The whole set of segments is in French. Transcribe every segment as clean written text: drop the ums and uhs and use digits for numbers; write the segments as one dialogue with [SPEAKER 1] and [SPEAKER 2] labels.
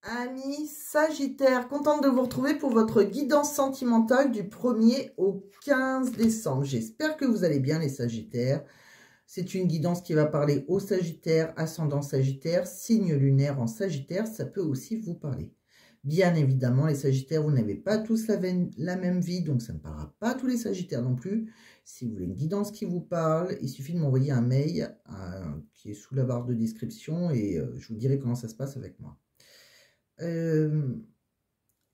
[SPEAKER 1] Amis Sagittaire, contente de vous retrouver pour votre guidance sentimentale du 1er au 15 décembre. J'espère que vous allez bien les Sagittaires. C'est une guidance qui va parler aux Sagittaires, ascendant Sagittaire, signe lunaire en Sagittaire, ça peut aussi vous parler. Bien évidemment, les Sagittaires, vous n'avez pas tous la même vie, donc ça ne parlera pas à tous les Sagittaires non plus. Si vous voulez une guidance qui vous parle, il suffit de m'envoyer un mail qui est sous la barre de description et je vous dirai comment ça se passe avec moi.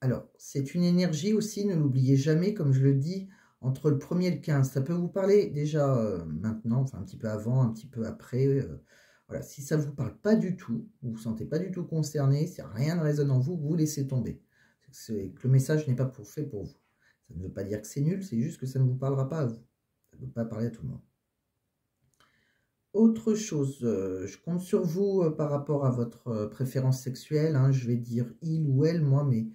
[SPEAKER 1] Alors, c'est une énergie aussi, ne l'oubliez jamais, comme je le dis, entre le 1er et le 15. Ça peut vous parler déjà maintenant, enfin un petit peu avant, un petit peu après. Voilà, si ça ne vous parle pas du tout, vous ne vous sentez pas du tout concerné, si rien ne résonne en vous, vous laissez tomber. C'est que le message n'est pas fait pour vous. Ça ne veut pas dire que c'est nul, c'est juste que ça ne vous parlera pas à vous. Ça ne veut pas parler à tout le monde. Autre chose, je compte sur vous par rapport à votre préférence sexuelle. Hein, je vais dire il ou elle, moi, mais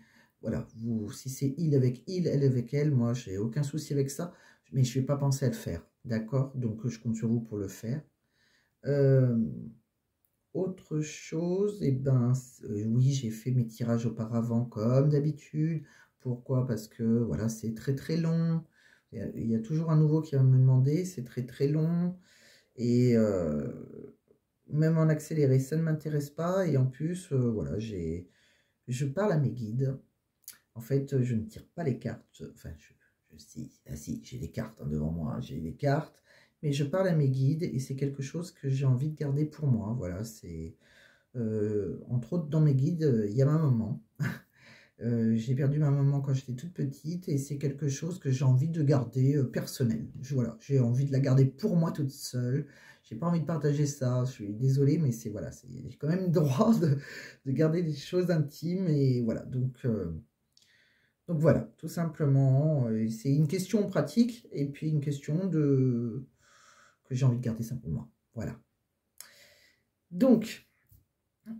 [SPEAKER 1] voilà, vous, si c'est il avec il, elle avec elle, moi, j'ai aucun souci avec ça, mais je ne vais pas penser à le faire, d'accord? Donc, je compte sur vous pour le faire. Autre chose, eh ben, oui, j'ai fait mes tirages auparavant comme d'habitude. Pourquoi? Parce que, voilà, c'est très très long. Il y a toujours un nouveau qui va me demander, c'est très très long. Et même en accéléré, ça ne m'intéresse pas. Et en plus, voilà, je parle à mes guides. En fait, je ne tire pas les cartes. Enfin, si, j'ai des cartes hein, devant moi, j'ai des cartes. Mais je parle à mes guides et c'est quelque chose que j'ai envie de garder pour moi. Voilà, c'est... entre autres, dans mes guides, il y a ma maman. J'ai perdu ma maman quand j'étais toute petite et c'est quelque chose que j'ai envie de garder personnel. Voilà, j'ai envie de la garder pour moi toute seule. J'ai pas envie de partager ça. Je suis désolée, mais c'est voilà, j'ai quand même le droit de garder des choses intimes et voilà. Donc voilà, tout simplement, c'est une question pratique et puis une question de que j'ai envie de garder ça pour moi. Voilà. Donc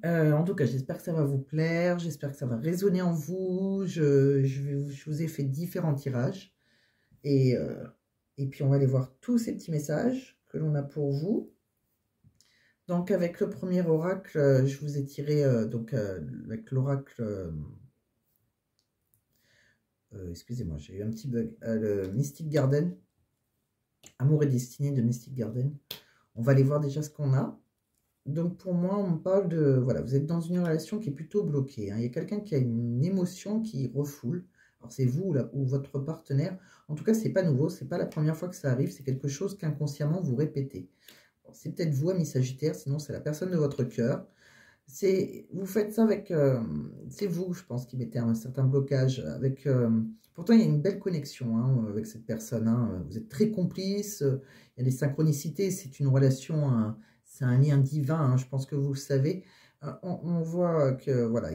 [SPEAKER 1] en tout cas, j'espère que ça va vous plaire, j'espère que ça va résonner en vous. Je vous ai fait différents tirages. Et puis, on va aller voir tous ces petits messages que l'on a pour vous. Donc, avec le premier oracle, je vous ai tiré, avec l'oracle... excusez-moi, j'ai eu un petit bug. Le Mystic Garden. Amour et destinée de Mystic Garden. On va aller voir déjà ce qu'on a. Donc pour moi, on parle de... Voilà, vous êtes dans une relation qui est plutôt bloquée. Hein. Il y a quelqu'un qui a une émotion qui refoule. Alors c'est vous là, ou votre partenaire. En tout cas, c'est pas nouveau. C'est pas la première fois que ça arrive. C'est quelque chose qu'inconsciemment vous répétez. C'est peut-être vous, ami Sagittaire. Sinon, c'est la personne de votre cœur. Vous faites ça avec... c'est vous, je pense, qui mettez un certain blocage. Pourtant, il y a une belle connexion hein, avec cette personne. Hein. Vous êtes très complices. Il y a des synchronicités. C'est une relation... c'est un lien divin, hein, je pense que vous le savez. On voit que, voilà,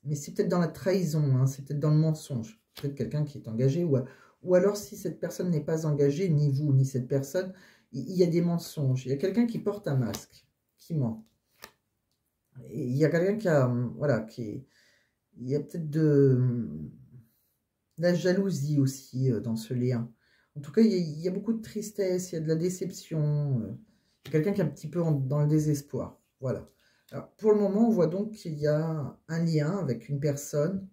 [SPEAKER 1] mais c'est peut-être dans la trahison, hein, c'est peut-être dans le mensonge. Peut-être quelqu'un qui est engagé, ou alors si cette personne n'est pas engagée, ni vous, ni cette personne, il y a des mensonges. Il y a quelqu'un qui porte un masque, qui ment. Et il y a quelqu'un qui a, voilà, il y a peut-être de la jalousie aussi dans ce lien. En tout cas, il y a beaucoup de tristesse, il y a de la déception. Quelqu'un qui est un petit peu dans le désespoir. Voilà. Alors, pour le moment, on voit donc qu'il y a un lien avec une personne.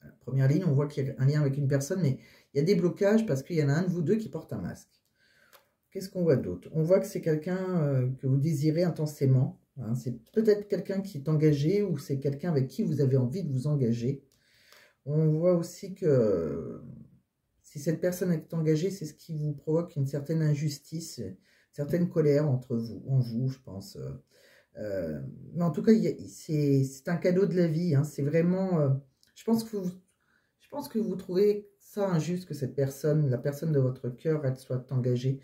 [SPEAKER 1] À la première ligne, on voit qu'il y a un lien avec une personne, mais il y a des blocages parce qu'il y en a un de vous deux qui porte un masque. Qu'est-ce qu'on voit d'autre? On voit que c'est quelqu'un que vous désirez intensément. Hein. C'est peut-être quelqu'un qui est engagé ou c'est quelqu'un avec qui vous avez envie de vous engager. On voit aussi que... si cette personne est engagée, c'est ce qui vous provoque une certaine injustice, une certaine colère entre vous, en vous, je pense. Mais en tout cas, c'est un cadeau de la vie. Hein. C'est vraiment... je pense que vous trouvez ça injuste que cette personne, la personne de votre cœur, elle soit engagée.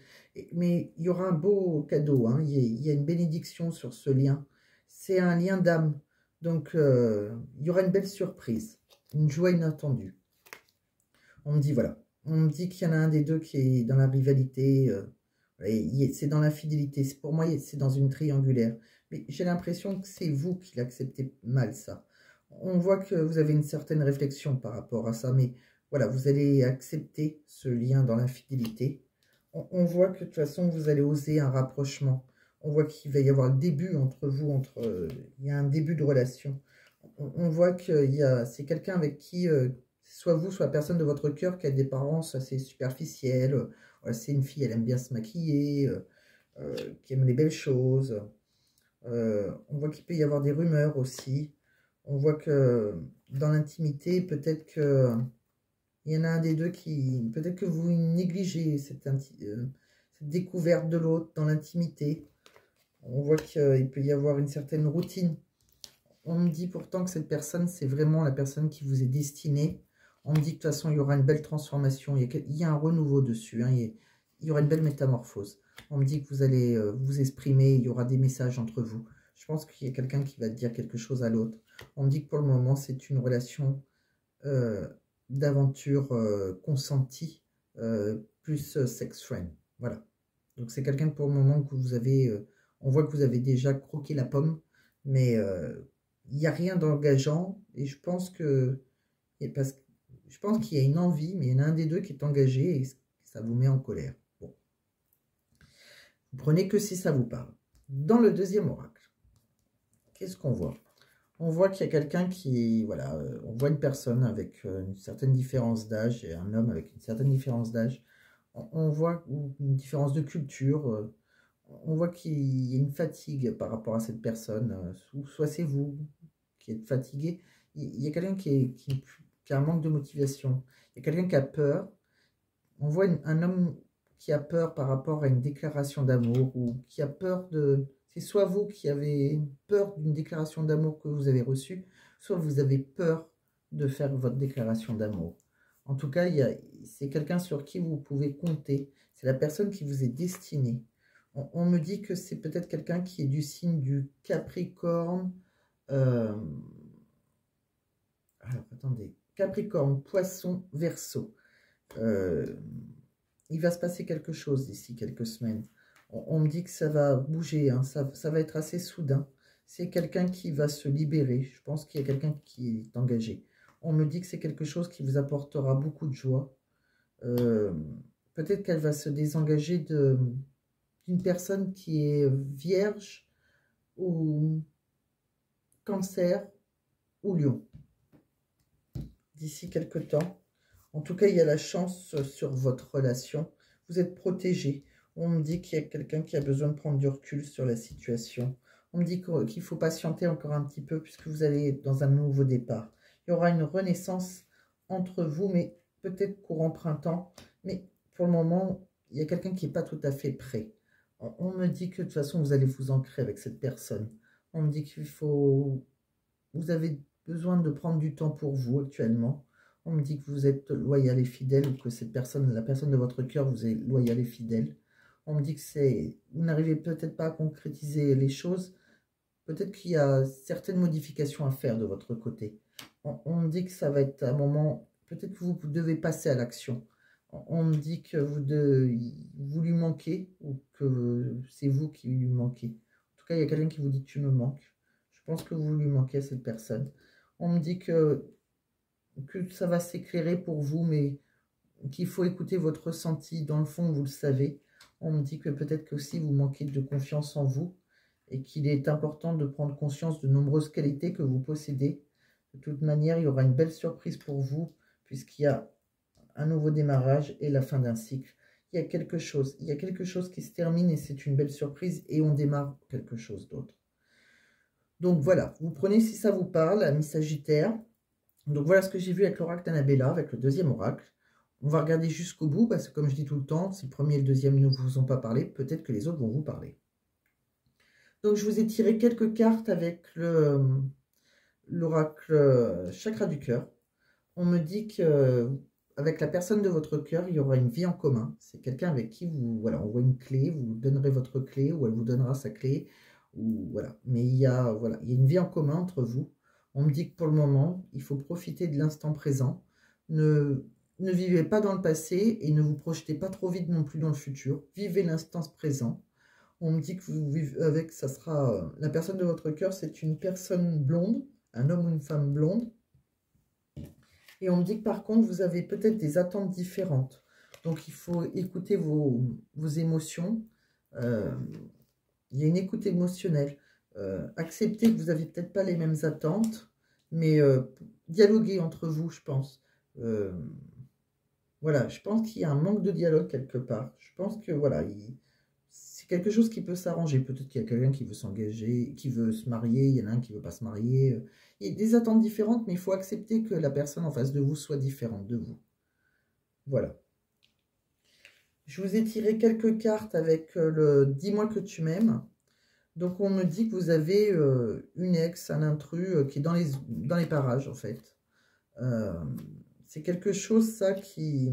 [SPEAKER 1] Mais il y aura un beau cadeau. Hein. Il y a une bénédiction sur ce lien. C'est un lien d'âme. Donc, il y aura une belle surprise. Une joie inattendue. On me dit, voilà. On me dit qu'il y en a un des deux qui est dans la rivalité. C'est dans l'infidélité. Pour moi, c'est dans une triangulaire. Mais j'ai l'impression que c'est vous qui l'acceptez mal, ça. On voit que vous avez une certaine réflexion par rapport à ça. Mais voilà, vous allez accepter ce lien dans l'infidélité. On voit que de toute façon, vous allez oser un rapprochement. On voit qu'il va y avoir le début entre vous, il y a un début de relation. On voit que c'est quelqu'un avec qui, soit vous, soit la personne de votre cœur qui a des parents assez superficiels. Voilà, c'est une fille, elle aime bien se maquiller, qui aime les belles choses. On voit qu'il peut y avoir des rumeurs aussi. On voit que dans l'intimité, peut-être que il y en a un des deux qui... Peut-être que vous négligez cette découverte de l'autre dans l'intimité. On voit qu'il peut y avoir une certaine routine. On me dit pourtant que cette personne, c'est vraiment la personne qui vous est destinée. On me dit que de toute façon, il y aura une belle transformation. Il y a un renouveau dessus. Hein. Il y aura une belle métamorphose. On me dit que vous allez vous exprimer. Il y aura des messages entre vous. Je pense qu'il y a quelqu'un qui va dire quelque chose à l'autre. On me dit que pour le moment, c'est une relation d'aventure consentie, plus sex friend. Voilà. Donc c'est quelqu'un pour le moment que vous avez... on voit que vous avez déjà croqué la pomme. Mais il n'y a rien d'engageant. Et je pense que... Je pense qu'il y a une envie, mais il y en a un des deux qui est engagé et ça vous met en colère. Bon. Vous prenez que si ça vous parle. Dans le deuxième oracle, qu'est-ce qu'on voit? On voit qu'il y a quelqu'un qui... Voilà, on voit une personne avec une certaine différence d'âge et un homme avec une certaine différence d'âge. On voit une différence de culture. On voit qu'il y a une fatigue par rapport à cette personne. Soit c'est vous qui êtes fatigué. Il y a quelqu'un qui a un manque de motivation. Il y a quelqu'un qui a peur. On voit un homme qui a peur par rapport à une déclaration d'amour ou qui a peur de... C'est soit vous qui avez peur d'une déclaration d'amour que vous avez reçue, soit vous avez peur de faire votre déclaration d'amour. En tout cas, c'est quelqu'un sur qui vous pouvez compter. C'est la personne qui vous est destinée. On me dit que c'est peut-être quelqu'un qui est du signe du Capricorne. Alors, attendez. Capricorne, Poisson, Verseau. Il va se passer quelque chose d'ici quelques semaines. On me dit que ça va bouger, hein, ça va être assez soudain. C'est quelqu'un qui va se libérer. Je pense qu'il y a quelqu'un qui est engagé. On me dit que c'est quelque chose qui vous apportera beaucoup de joie. Peut-être qu'elle va se désengager d'une personne qui est vierge ou cancer ou lion. D'ici quelques temps. En tout cas, il y a la chance sur votre relation. Vous êtes protégé. On me dit qu'il y a quelqu'un qui a besoin de prendre du recul sur la situation. On me dit qu'il faut patienter encore un petit peu puisque vous allez dans un nouveau départ. Il y aura une renaissance entre vous, mais peut-être courant printemps. Mais pour le moment, il y a quelqu'un qui n'est pas tout à fait prêt. On me dit que de toute façon, vous allez vous ancrer avec cette personne. On me dit qu'il faut... Vous avez besoin de prendre du temps pour vous actuellement. On me dit que vous êtes loyal et fidèle ou que cette personne, la personne de votre cœur, vous est loyal et fidèle. On me dit que vous n'arrivez peut-être pas à concrétiser les choses. Peut-être qu'il y a certaines modifications à faire de votre côté. On me dit que ça va être un moment, peut-être que vous devez passer à l'action. On me dit que vous lui manquez ou que c'est vous qui lui manquez. En tout cas, il y a quelqu'un qui vous dit que tu me manques. Je pense que vous lui manquez à cette personne. On me dit que ça va s'éclairer pour vous, mais qu'il faut écouter votre ressenti. Dans le fond, vous le savez. On me dit que peut-être que aussi vous manquez de confiance en vous et qu'il est important de prendre conscience de nombreuses qualités que vous possédez. De toute manière, il y aura une belle surprise pour vous puisqu'il y a un nouveau démarrage et la fin d'un cycle. Il y a quelque chose qui se termine et c'est une belle surprise et on démarre quelque chose d'autre. Donc voilà, vous prenez si ça vous parle, ami Sagittaire. Donc voilà ce que j'ai vu avec l'oracle d'Annabella, avec le deuxième oracle. On va regarder jusqu'au bout, parce que comme je dis tout le temps, si le premier et le deuxième ne vous ont pas parlé, peut-être que les autres vont vous parler. Donc je vous ai tiré quelques cartes avec l'oracle chakra du cœur. On me dit que avec la personne de votre cœur, il y aura une vie en commun. C'est quelqu'un avec qui vous, voilà, on voit une clé, vous donnerez votre clé, ou elle vous donnera sa clé, ou voilà. Mais il y a, voilà, il y a une vie en commun entre vous. On me dit que pour le moment, il faut profiter de l'instant présent. Ne vivez pas dans le passé et ne vous projetez pas trop vite non plus dans le futur. Vivez l'instant présent. On me dit que vous vivez avec, ça sera la personne de votre cœur, c'est une personne blonde, un homme ou une femme blonde. Et on me dit que par contre, vous avez peut-être des attentes différentes. Donc, il faut écouter vos émotions. Il y a une écoute émotionnelle. Acceptez que vous n'avez peut-être pas les mêmes attentes, mais dialoguez entre vous, je pense. Voilà, je pense qu'il y a un manque de dialogue quelque part. Je pense que voilà, c'est quelque chose qui peut s'arranger. Peut-être qu'il y a quelqu'un qui veut s'engager, qui veut se marier, il y en a un qui ne veut pas se marier. Il y a des attentes différentes, mais il faut accepter que la personne en face de vous soit différente de vous. Voilà. Je vous ai tiré quelques cartes avec le « Dis-moi que tu m'aimes ». Donc, on me dit que vous avez une ex, un intrus qui est dans les parages, en fait. C'est quelque chose, ça, qui...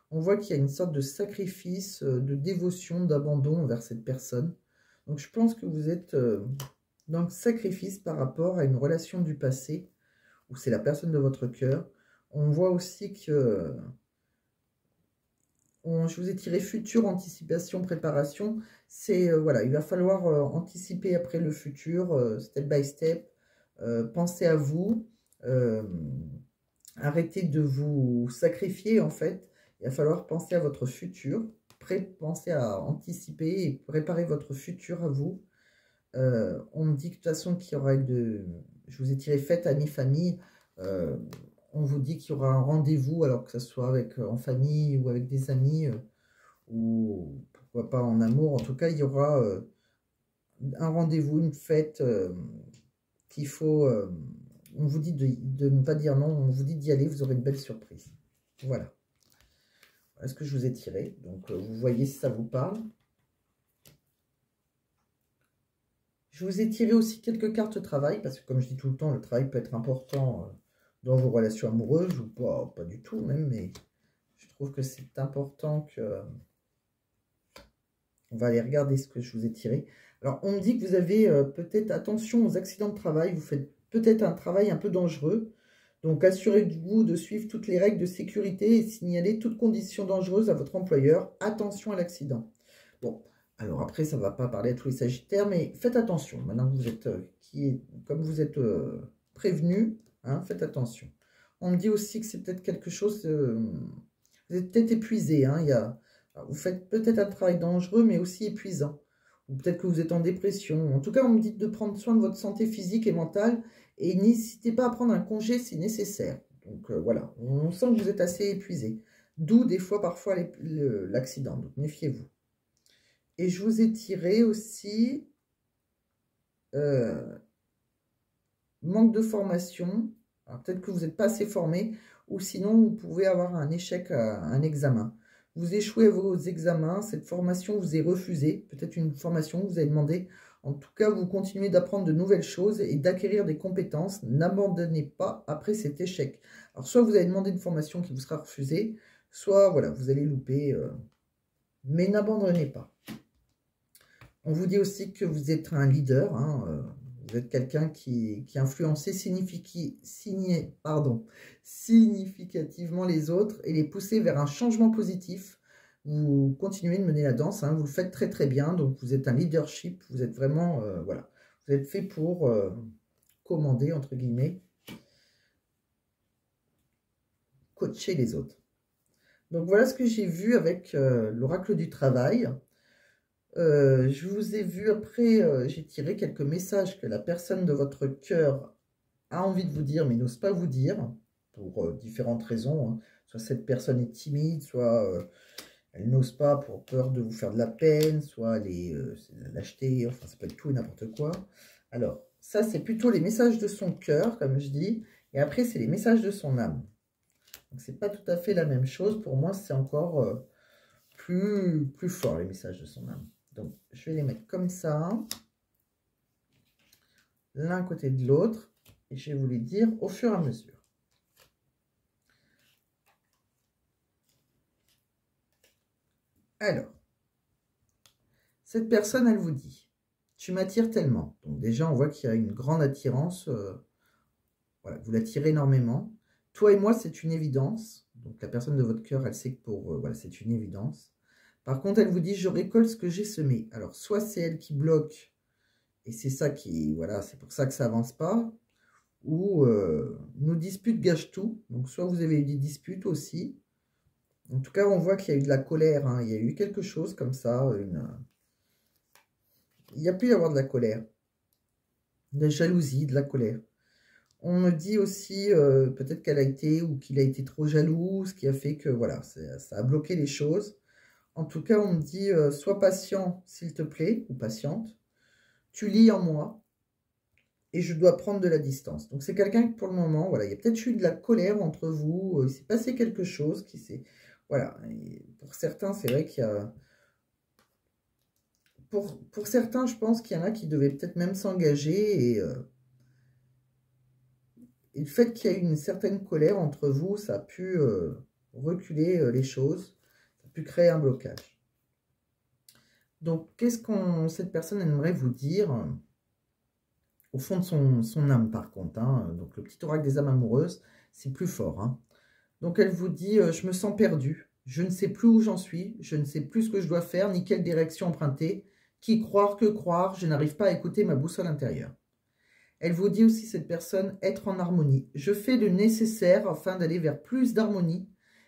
[SPEAKER 1] On voit qu'il y a une sorte de sacrifice, de dévotion, d'abandon envers cette personne. Donc, je pense que vous êtes dans le sacrifice par rapport à une relation du passé, où c'est la personne de votre cœur. On voit aussi que... je vous ai tiré futur, anticipation, préparation. C'est, voilà, il va falloir anticiper après le futur, step by step. Pensez à vous. Arrêtez de vous sacrifier, en fait. Il va falloir penser à votre futur. Pensez à anticiper et préparer votre futur à vous. On me dit que de toute façon qu'il y aura je vous ai tiré fête, amis, famille. On vous dit qu'il y aura un rendez-vous, alors que ce soit en famille ou avec des amis, ou pourquoi pas en amour. En tout cas, il y aura un rendez-vous, une fête qu'il faut... on vous dit de ne pas dire non, on vous dit d'y aller, vous aurez une belle surprise. Voilà. Voilà ce que je vous ai tiré. Donc, vous voyez si ça vous parle. Je vous ai tiré aussi quelques cartes travail, parce que comme je dis tout le temps, le travail peut être important dans vos relations amoureuses, ou pas du tout même, mais je trouve que c'est important que... On va aller regarder ce que je vous ai tiré. Alors, on me dit que vous avez peut-être attention aux accidents de travail, vous faites peut-être un travail un peu dangereux. Donc, assurez-vous de suivre toutes les règles de sécurité et signaler toute condition dangereuse à votre employeur. Attention à l'accident. Bon, alors après, ça ne va pas parler à tous les sagittaires, mais faites attention. Maintenant que vous êtes, comme vous êtes prévenu, hein, faites attention. On me dit aussi que c'est peut-être quelque chose... vous êtes peut-être épuisé. Hein, vous faites peut-être un travail dangereux, mais aussi épuisant. Ou peut-être que vous êtes en dépression. En tout cas, on me dit de prendre soin de votre santé physique et mentale. Et n'hésitez pas à prendre un congé si nécessaire. Donc voilà, on sent que vous êtes assez épuisé. D'où des fois, parfois, l'accident. Donc méfiez-vous. Et je vous ai tiré aussi manque de formation. Alors peut-être que vous n'êtes pas assez formé, ou sinon vous pouvez avoir un échec à un examen. Vous échouez à vos examens, cette formation vous est refusée, peut-être une formation que vous avez demandé. En tout cas, vous continuez d'apprendre de nouvelles choses et d'acquérir des compétences. N'abandonnez pas après cet échec. Alors soit vous avez demandé une formation qui vous sera refusée, soit voilà, vous allez louper, mais n'abandonnez pas. On vous dit aussi que vous êtes un leader, hein, vous êtes quelqu'un qui influencez significativement les autres et les pousser vers un changement positif. Vous continuez de mener la danse, hein, vous le faites très très bien, donc vous êtes un leadership, vous êtes vraiment, voilà, vous êtes fait pour commander, entre guillemets, coacher les autres. Donc voilà ce que j'ai vu avec l'oracle du travail. Je vous ai vu après, j'ai tiré quelques messages que la personne de votre cœur a envie de vous dire, mais n'ose pas vous dire, pour différentes raisons. Hein. Soit cette personne est timide, soit elle n'ose pas pour peur de vous faire de la peine, soit elle est lâcheté, enfin ça peut être tout et n'importe quoi. Alors, ça c'est plutôt les messages de son cœur, comme je dis, et après c'est les messages de son âme. Donc c'est pas tout à fait la même chose, pour moi c'est encore plus fort les messages de son âme. Donc, je vais les mettre comme ça, l'un côté de l'autre, et je vais vous les dire au fur et à mesure. Alors, cette personne, elle vous dit, tu m'attires tellement. Donc déjà, on voit qu'il y a une grande attirance. Voilà, vous l'attirez énormément. Toi et moi, c'est une évidence. Donc la personne de votre cœur, elle sait que voilà, c'est une évidence. Par contre, elle vous dit, je récolte ce que j'ai semé. Alors, soit c'est elle qui bloque, et c'est ça qui, voilà, c'est pour ça que ça avance pas, ou nos disputes gâchent tout. Donc, soit vous avez eu des disputes aussi. En tout cas, on voit qu'il y a eu de la colère, hein. Il y a eu quelque chose comme ça, il y a pu y avoir de la colère, de la jalousie, de la colère. On me dit aussi peut-être qu'elle a été ou qu'il a été trop jaloux, ce qui a fait que voilà, ça a bloqué les choses. En tout cas, on me dit sois patient s'il te plaît, ou patiente. Tu lis en moi et je dois prendre de la distance. Donc c'est quelqu'un que pour le moment, voilà, il y a peut-être eu de la colère entre vous, il s'est passé quelque chose qui s'est... Voilà, et pour certains, c'est vrai qu'il y a... Pour certains, je pense qu'il y en a qui devaient peut-être même s'engager et le fait qu'il y ait une certaine colère entre vous, ça a pu reculer les choses, ça a pu créer un blocage. Donc, qu'est-ce que cette personne aimerait vous dire au fond de son âme, par contre, hein, donc, le petit oracle des âmes amoureuses, c'est plus fort. Hein. Donc, elle vous dit je me sens perdue, je ne sais plus où j'en suis, je ne sais plus ce que je dois faire, ni quelle direction emprunter, qui croire, que croire, je n'arrive pas à écouter ma boussole intérieure. Elle vous dit aussi, cette personne, être en harmonie. Je fais le nécessaire afin d'aller vers plus d'harmonie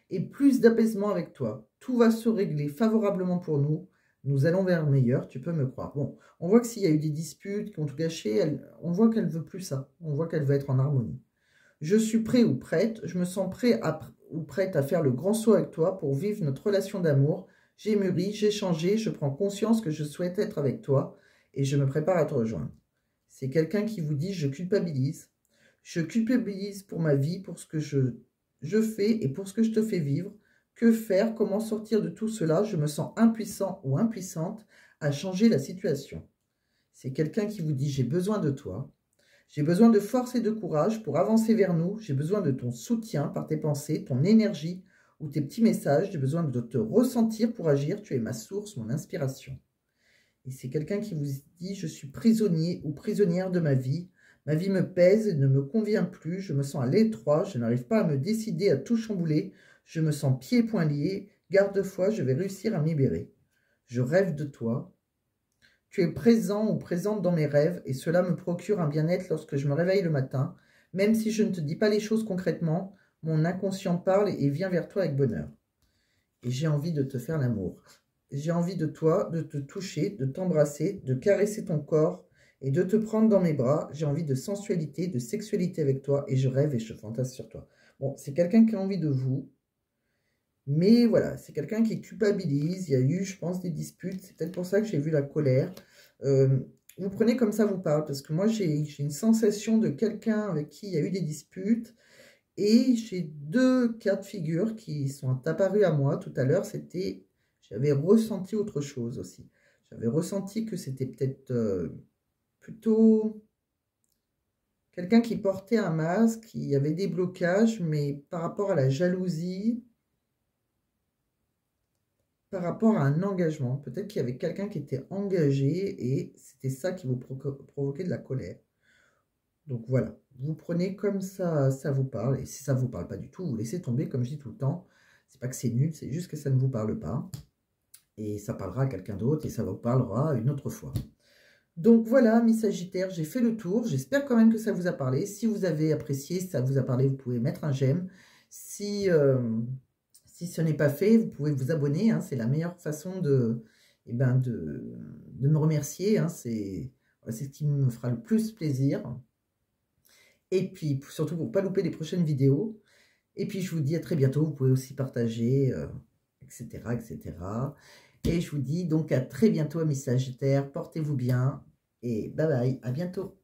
[SPEAKER 1] et plus d'apaisement avec toi. Tout va se régler favorablement pour nous. Nous allons vers le meilleur, tu peux me croire. Bon, on voit que s'il y a eu des disputes qui ont tout gâché, on voit qu'elle veut plus ça. On voit qu'elle veut être en harmonie. Je suis prêt ou prête, je me sens prêt ou prête à faire le grand saut avec toi pour vivre notre relation d'amour. J'ai mûri, j'ai changé, je prends conscience que je souhaite être avec toi et je me prépare à te rejoindre. C'est quelqu'un qui vous dit « je culpabilise ». Je culpabilise pour ma vie, pour ce que je fais et pour ce que je te fais vivre. Que faire? Comment sortir de tout cela? Je me sens impuissant ou impuissante à changer la situation. C'est quelqu'un qui vous dit « j'ai besoin de toi ». J'ai besoin de force et de courage pour avancer vers nous. J'ai besoin de ton soutien par tes pensées, ton énergie ou tes petits messages. J'ai besoin de te ressentir pour agir. Tu es ma source, mon inspiration. Et c'est quelqu'un qui vous dit « je suis prisonnier ou prisonnière de ma vie. Ma vie me pèse et ne me convient plus. Je me sens à l'étroit. Je n'arrive pas à me décider à tout chambouler. Je me sens pieds et poings liés. Garde-foi, je vais réussir à me libérer. Je rêve de toi. Tu es présent ou présente dans mes rêves et cela me procure un bien-être lorsque je me réveille le matin. Même si je ne te dis pas les choses concrètement, mon inconscient parle et vient vers toi avec bonheur. Et j'ai envie de te faire l'amour. J'ai envie de toi, de te toucher, de t'embrasser, de caresser ton corps et de te prendre dans mes bras. J'ai envie de sensualité, de sexualité avec toi et je rêve et je fantasme sur toi. Bon, c'est quelqu'un qui a envie de vous. Mais voilà, c'est quelqu'un qui culpabilise. Il y a eu, je pense, des disputes. C'est peut-être pour ça que j'ai vu la colère. Vous prenez comme ça vous parle. Parce que moi, j'ai une sensation de quelqu'un avec qui il y a eu des disputes. Et j'ai deux cas de figure qui sont apparus à moi tout à l'heure. C'était, j'avais ressenti autre chose aussi. J'avais ressenti que c'était peut-être plutôt quelqu'un qui portait un masque, qui avait des blocages, mais par rapport à la jalousie, par rapport à un engagement. Peut-être qu'il y avait quelqu'un qui était engagé et c'était ça qui vous provoquait de la colère. Donc voilà, vous prenez comme ça vous parle. Et si ça ne vous parle pas du tout, vous laissez tomber, comme je dis tout le temps. C'est pas que c'est nul, c'est juste que ça ne vous parle pas. Et ça parlera à quelqu'un d'autre et ça vous parlera une autre fois. Donc voilà, mes Sagittaires, j'ai fait le tour. J'espère quand même que ça vous a parlé. Si vous avez apprécié, si ça vous a parlé, vous pouvez mettre un j'aime. Si ce n'est pas fait, vous pouvez vous abonner. Hein, c'est la meilleure façon de me remercier. Hein, c'est ce qui me fera le plus plaisir. Et puis, surtout pour ne pas louper les prochaines vidéos. Et puis, je vous dis à très bientôt. Vous pouvez aussi partager, etc., etc. Et je vous dis donc à très bientôt, mes Sagittaires. Portez-vous bien. Et bye bye, à bientôt.